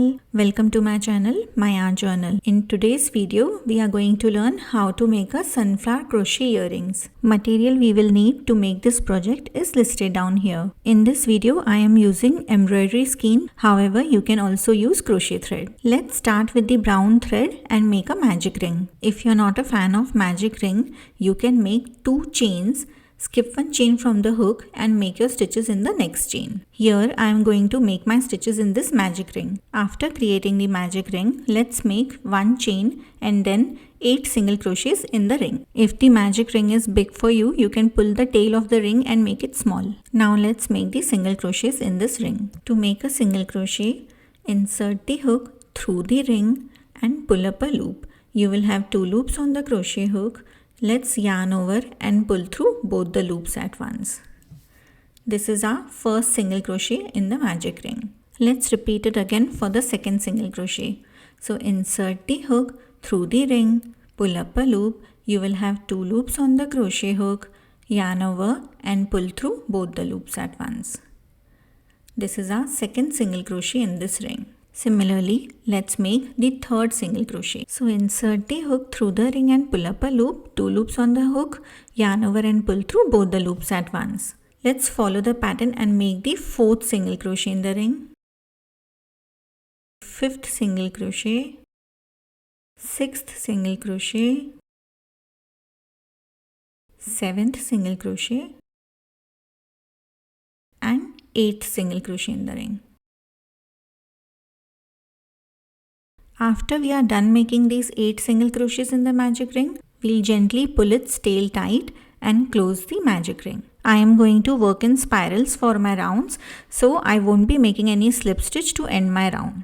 all, welcome to my channel, My Art Journal. In today's video, we are going to learn how to make a sunflower crochet earrings. Material we will need to make this project is listed down here. In this video, I am using embroidery skein. However, you can also use crochet thread. Let's start with the brown thread and make a magic ring. If you're not a fan of magic ring, you can make 2 chains. Skip one chain from the hook and make your stitches in the next chain. Here I am going to make my stitches in this magic ring. After creating the magic ring, let's make 1 chain and then 8 single crochets in the ring. If the magic ring is big for you, you can pull the tail of the ring and make it small. Now let's make the single crochets in this ring. To make a single crochet, insert the hook through the ring and pull up a loop. You will have 2 loops on the crochet hook. Let's yarn over and pull through both the loops at once. This is our first single crochet in the magic ring. Let's repeat it again for the second single crochet. So insert the hook through the ring, pull up a loop. You will have 2 loops on the crochet hook, yarn over and pull through both the loops at once. This is our second single crochet in this ring. Similarly, let's make the third single crochet. So insert the hook through the ring and pull up a loop, 2 loops on the hook, yarn over and pull through both the loops at once. Let's follow the pattern and make the 4th single crochet in the ring, 5th single crochet, 6th single crochet, 7th single crochet and 8th single crochet in the ring. After we are done making these 8 single crochets in the magic ring, we'll gently pull its tail tight and close the magic ring. I am going to work in spirals for my rounds, so I won't be making any slip stitch to end my round.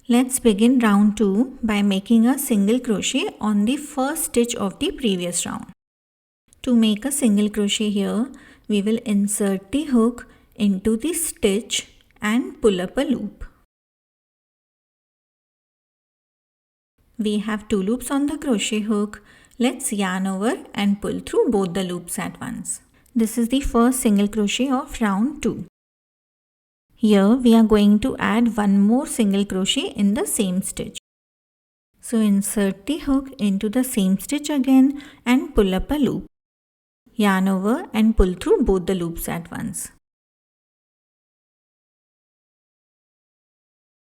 Let's begin round 2 by making a single crochet on the first stitch of the previous round. To make a single crochet here, we will insert the hook into the stitch and pull up a loop. We have 2 loops on the crochet hook. Let's yarn over and pull through both the loops at once. This is the first single crochet of round 2. Here we are going to add 1 more single crochet in the same stitch. So insert the hook into the same stitch again and pull up a loop. Yarn over and pull through both the loops at once.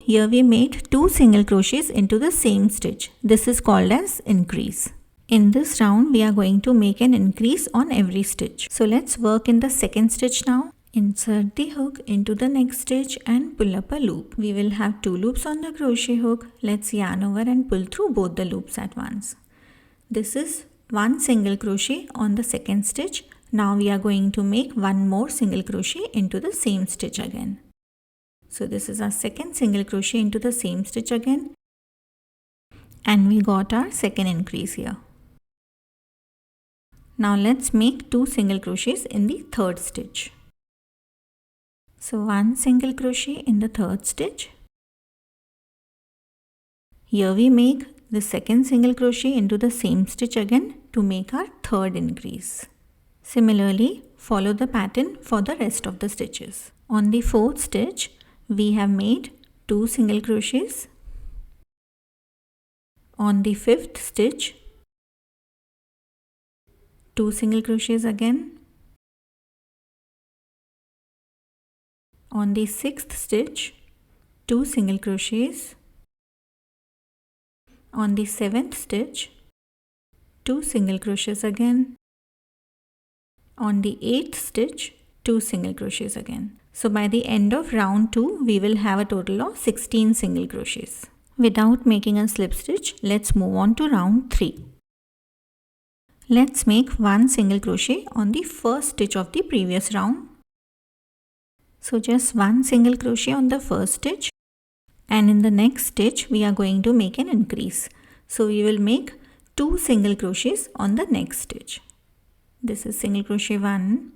Here we made 2 single crochets into the same stitch. This is called as increase. In this round, we are going to make an increase on every stitch. So let's work in the second stitch now. Insert the hook into the next stitch and pull up a loop. We will have 2 loops on the crochet hook. Let's yarn over and pull through both the loops at once. This is 1 single crochet on the second stitch. Now we are going to make 1 more single crochet into the same stitch again. So this is our second single crochet into the same stitch again, and we got our second increase here. Now let's make 2 single crochets in the third stitch. So 1 single crochet in the third stitch. Here we make the second single crochet into the same stitch again to make our third increase. Similarly, follow the pattern for the rest of the stitches. On the fourth stitch, we have made 2 single crochets. On the 5th stitch, 2 single crochets again. On the 6th stitch, 2 single crochets. On the 7th stitch, 2 single crochets again. On the 8th stitch, 2 single crochets again. So by the end of round 2, we will have a total of 16 single crochets. Without making a slip stitch, let's move on to round 3. Let's make 1 single crochet on the first stitch of the previous round. So just 1 single crochet on the first stitch, and in the next stitch we are going to make an increase. So we will make 2 single crochets on the next stitch. This is single crochet 1.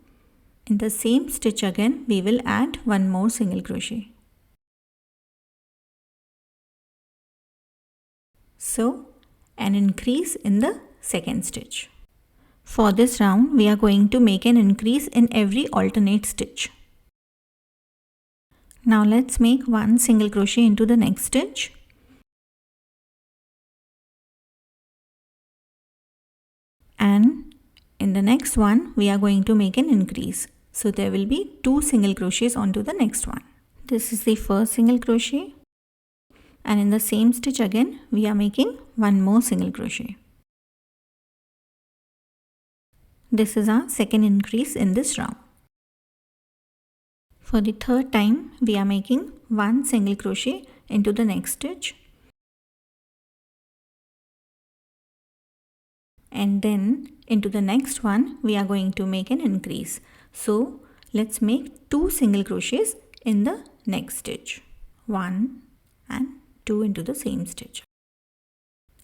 In the same stitch again, we will add 1 more single crochet. So, an increase in the second stitch. For this round, we are going to make an increase in every alternate stitch. Now let's make one single crochet into the next stitch. And in the next one, we are going to make an increase. So there will be 2 single crochets onto the next one. This is the first single crochet. And in the same stitch again, we are making one more single crochet. This is our second increase in this round. For the third time, we are making one single crochet into the next stitch. And then into the next one, we are going to make an increase. So let's make 2 single crochets in the next stitch. 1 and 2 into the same stitch.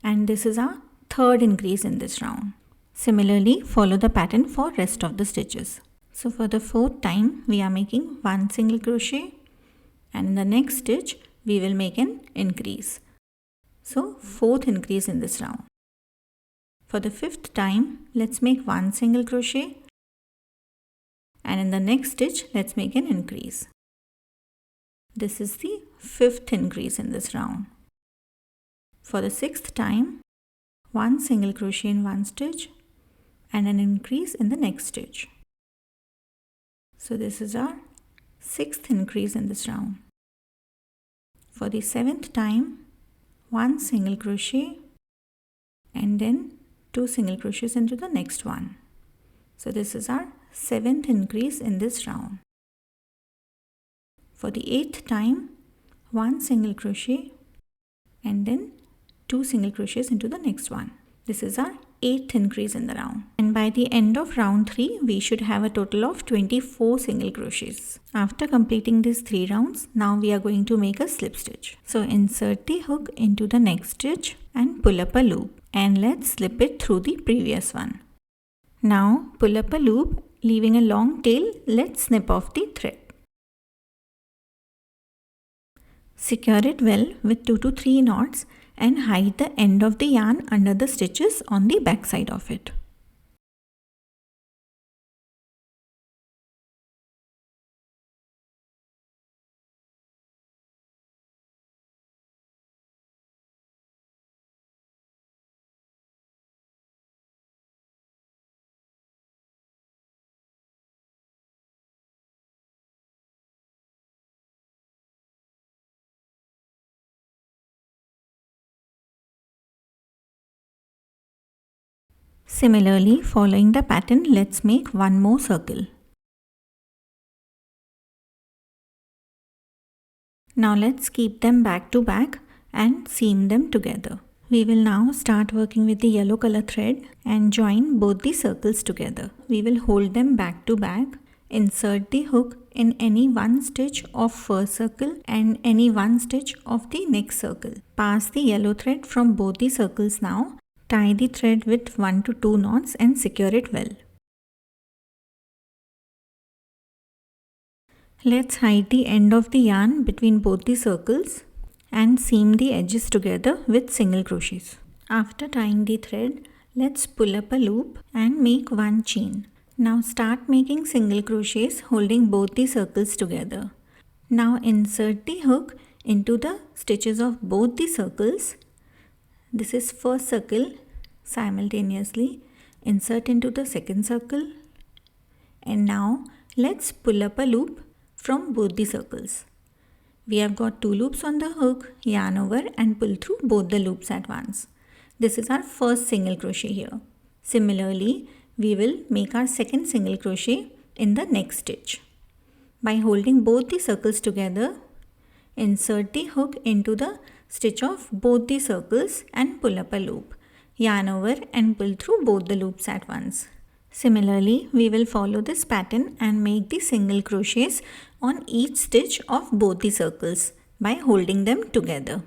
And this is our third increase in this round. Similarly, follow the pattern for rest of the stitches. So for the fourth time, we are making one single crochet, and in the next stitch, we will make an increase. So fourth increase in this round. For the fifth time, let's make one single crochet, and in the next stitch, let's make an increase. This is the fifth increase in this round. For the sixth time, one single crochet in one stitch and an increase in the next stitch. So this is our sixth increase in this round. For the seventh time, one single crochet and then 2 single crochets into the next one. So this is our seventh increase in this round. For the eighth time, one single crochet and then 2 single crochets into the next one. This is our eighth increase in the round. And by the end of round 3, we should have a total of 24 single crochets. After completing these 3 rounds, now we are going to make a slip stitch. So insert the hook into the next stitch and pull up a loop. And let's slip it through the previous one. Now pull up a loop, leaving a long tail. Let's snip off the thread. Secure it well with 2 to 3 knots and hide the end of the yarn under the stitches on the back side of it. Similarly, following the pattern, let's make one more circle. Now let's keep them back to back and seam them together. We will now start working with the yellow color thread and join both the circles together. We will hold them back to back, insert the hook in any one stitch of first circle and any one stitch of the next circle. Pass the yellow thread from both the circles now. Tie the thread with 1 to 2 knots and secure it well. Let's hide the end of the yarn between both the circles and seam the edges together with single crochets. After tying the thread, let's pull up a loop and make one chain. Now start making single crochets holding both the circles together. Now insert the hook into the stitches of both the circles. This is first circle. Simultaneously insert into the second circle, and now let's pull up a loop from both the circles. We have got 2 loops on the hook, yarn over and pull through both the loops at once. This is our first single crochet here. Similarly, we will make our second single crochet in the next stitch. By holding both the circles together, insert the hook into the stitch of both the circles and pull up a loop. Yarn over and pull through both the loops at once. Similarly, we will follow this pattern and make the single crochets on each stitch of both the circles by holding them together.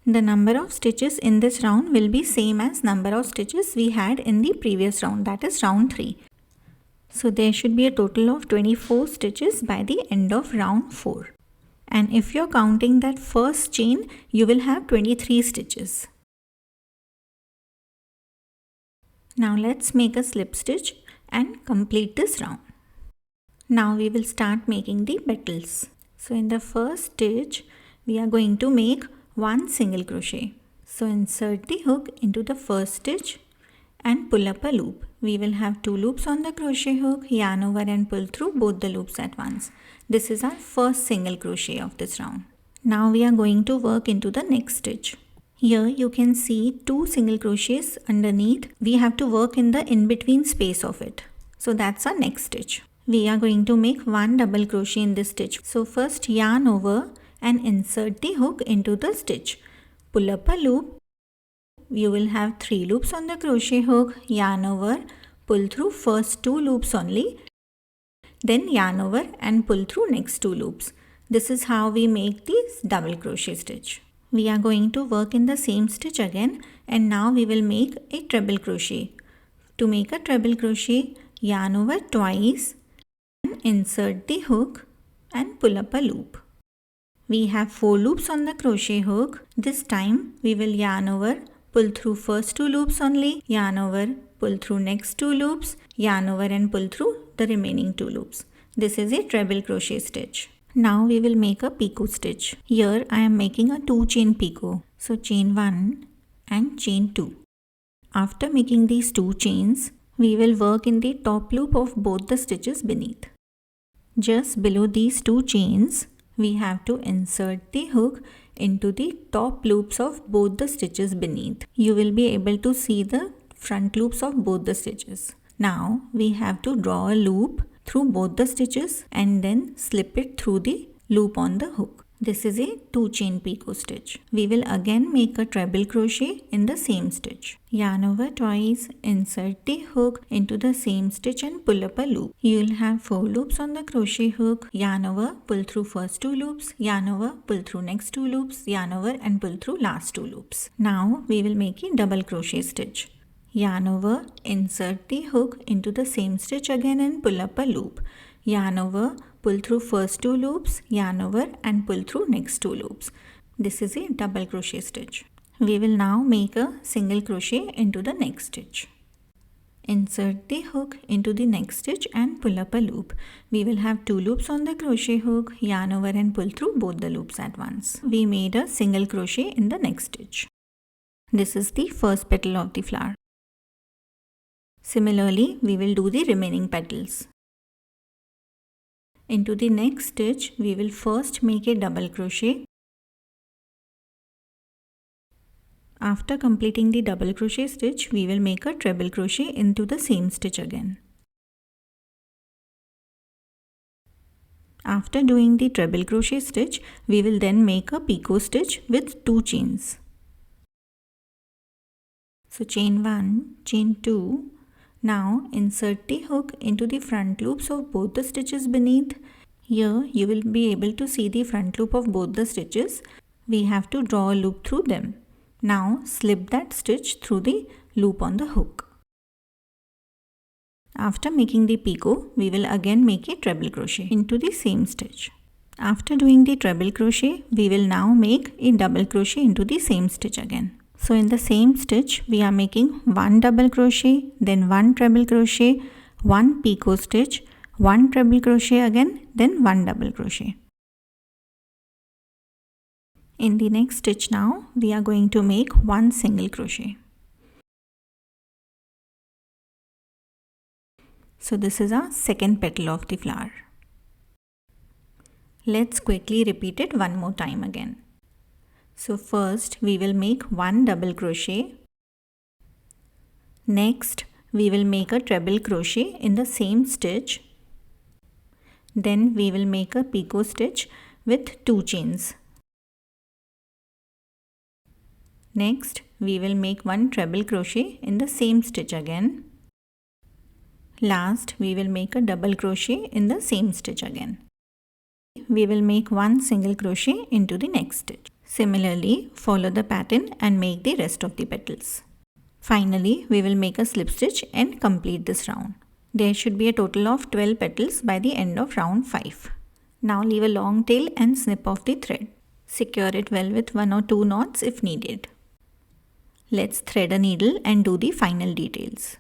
The number of stitches in this round will be same as number of stitches we had in the previous round, that is round 3. So there should be a total of 24 stitches by the end of round 4. And if you're counting that first chain, you will have 23 stitches. Now let's make a slip stitch and complete this round. Now we will start making the petals. So in the first stitch, we are going to make one single crochet. So insert the hook into the first stitch and pull up a loop. We will have 2 loops on the crochet hook, yarn over and pull through both the loops at once. This is our first single crochet of this round. Now we are going to work into the next stitch. Here you can see 2 single crochets underneath. We have to work in the in-between space of it. So that's our next stitch. We are going to make 1 double crochet in this stitch. So first yarn over and insert the hook into the stitch. Pull up a loop. You will have 3 loops on the crochet hook, yarn over, pull through first 2 loops only, then yarn over and pull through next 2 loops. This is how we make this double crochet stitch. We are going to work in the same stitch again, and now we will make a treble crochet. To make a treble crochet, yarn over twice and insert the hook and pull up a loop. We have 4 loops on the crochet hook. This time we will yarn over, pull through first 2 loops only, yarn over, pull through next 2 loops, yarn over and pull through the remaining 2 loops. This is a treble crochet stitch. Now we will make a picot stitch. Here I am making a 2 chain picot. So chain 1 and chain 2. After making these 2 chains, we will work in the top loop of both the stitches beneath. Just below these 2 chains, we have to insert the hook into the top loops of both the stitches beneath. You will be able to see the front loops of both the stitches. Now we have to draw a loop through both the stitches and then slip it through the loop on the hook. This is a 2 chain picot stitch. We will again make a treble crochet in the same stitch. Yarn over twice, insert the hook into the same stitch and pull up a loop. You will have 4 loops on the crochet hook. Yarn over, pull through first 2 loops, yarn over, pull through next 2 loops, yarn over and pull through last 2 loops. Now we will make a double crochet stitch. Yarn over, insert the hook into the same stitch again and pull up a loop. Yarn over, pull through first 2 loops, yarn over and pull through next 2 loops. This is a double crochet stitch. We will now make a single crochet into the next stitch. Insert the hook into the next stitch and pull up a loop. We will have 2 loops on the crochet hook, yarn over and pull through both the loops at once. We made a single crochet in the next stitch. This is the first petal of the flower. Similarly, we will do the remaining petals. Into the next stitch, we will first make a double crochet. After completing the double crochet stitch, we will make a treble crochet into the same stitch again. After doing the treble crochet stitch, we will then make a picot stitch with 2 chains. So chain 1, chain 2. Now insert the hook into the front loops of both the stitches beneath. Here you will be able to see the front loop of both the stitches. We have to draw a loop through them. Now slip that stitch through the loop on the hook. After making the picot, we will again make a treble crochet into the same stitch. After doing the treble crochet, we will now make a double crochet into the same stitch again. So in the same stitch, we are making 1 double crochet, then 1 treble crochet, 1 picot stitch, 1 treble crochet again, then 1 double crochet. In the next stitch now, we are going to make 1 single crochet. So this is our second petal of the flower. Let's quickly repeat it one more time again. So first we will make 1 double crochet. Next we will make a treble crochet in the same stitch. Then we will make a picot stitch with 2 chains. Next we will make 1 treble crochet in the same stitch again. Last we will make a double crochet in the same stitch again. We will make 1 single crochet into the next stitch. Similarly, follow the pattern and make the rest of the petals. Finally, we will make a slip stitch and complete this round. There should be a total of 12 petals by the end of round 5. Now leave a long tail and snip off the thread. Secure it well with 1 or 2 knots if needed. Let's thread a needle and do the final details.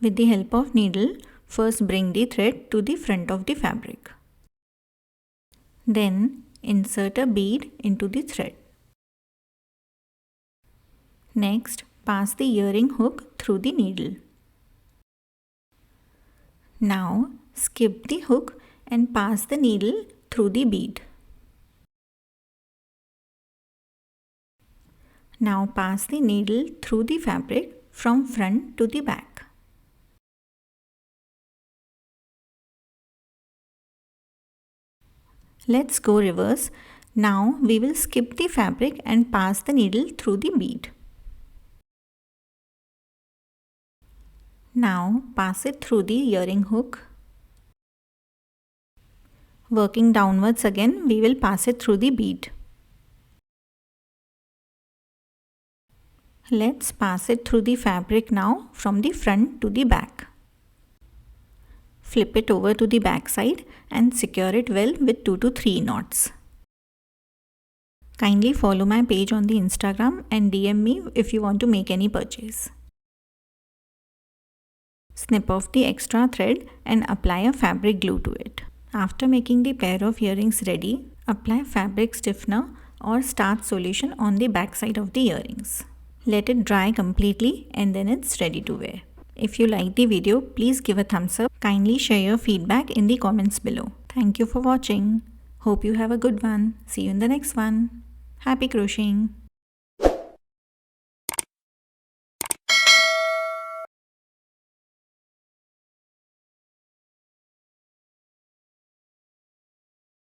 With the help of needle, first bring the thread to the front of the fabric. Then insert a bead into the thread. Next, pass the earring hook through the needle. Now, skip the hook and pass the needle through the bead. Now pass the needle through the fabric from front to the back. Let's go reverse. Now we will skip the fabric and pass the needle through the bead. Now pass it through the earring hook. Working downwards again, we will pass it through the bead. Let's pass it through the fabric now from the front to the back. Flip it over to the back side and secure it well with 2 to 3 knots. Kindly follow my page on the Instagram and DM me if you want to make any purchase. Snip off the extra thread and apply a fabric glue to it. After making the pair of earrings ready, apply fabric stiffener or starch solution on the back side of the earrings. Let it dry completely and then it's ready to wear. If you like the video, please give a thumbs up. Kindly share your feedback in the comments below. Thank you for watching. Hope you have a good one. See you in the next one. Happy crocheting!